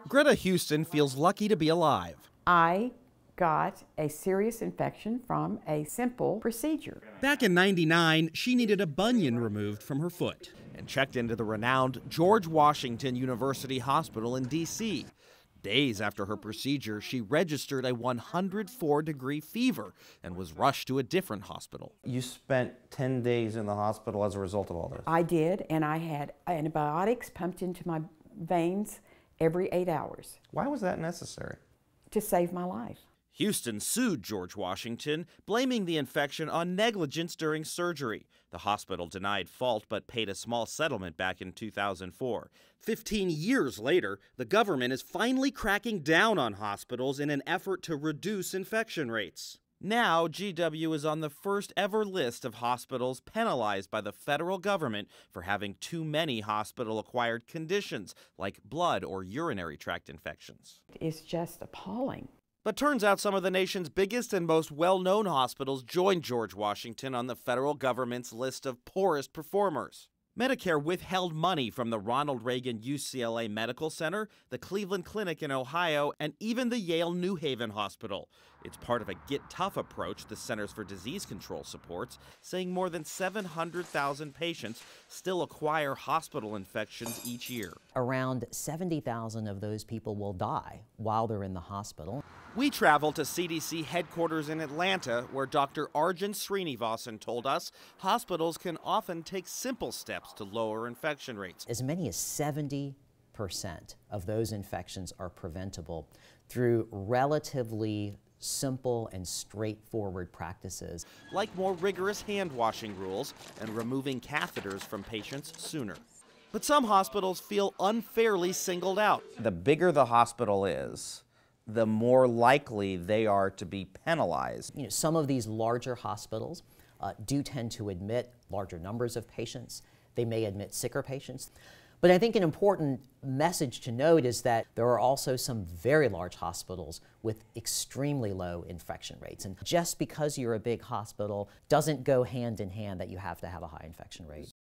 Greta Houston feels lucky to be alive. I got a serious infection from a simple procedure. Back in '99, she needed a bunion removed from her foot and checked into the renowned George Washington University Hospital in D.C. Days after her procedure, she registered a 104-degree fever and was rushed to a different hospital. You spent 10 days in the hospital as a result of all this? I did, and I had antibiotics pumped into my veins every 8 hours. Why was that necessary? To save my life. Houston sued George Washington, blaming the infection on negligence during surgery. The hospital denied fault but paid a small settlement back in 2004. 15 years later, the government is finally cracking down on hospitals in an effort to reduce infection rates. Now, GW is on the first ever list of hospitals penalized by the federal government for having too many hospital-acquired conditions like blood or urinary tract infections. It's just appalling. But turns out some of the nation's biggest and most well-known hospitals joined George Washington on the federal government's list of poorest performers. Medicare withheld money from the Ronald Reagan UCLA Medical Center, the Cleveland Clinic in Ohio, and even the Yale New Haven Hospital. It's part of a Get Tough approach the Centers for Disease Control supports, saying more than 700,000 patients still acquire hospital infections each year. Around 70,000 of those people will die while they're in the hospital. We traveled to CDC headquarters in Atlanta, where Dr. Arjun Srinivasan told us hospitals can often take simple steps to lower infection rates. As many as 70% of those infections are preventable through relatively simple and straightforward practices. Like more rigorous hand washing rules and removing catheters from patients sooner. But some hospitals feel unfairly singled out. The bigger the hospital is, the more likely they are to be penalized. You know, some of these larger hospitals do tend to admit larger numbers of patients. They may admit sicker patients. But I think an important message to note is that there are also some very large hospitals with extremely low infection rates. And just because you're a big hospital doesn't go hand in hand that you have to have a high infection rate.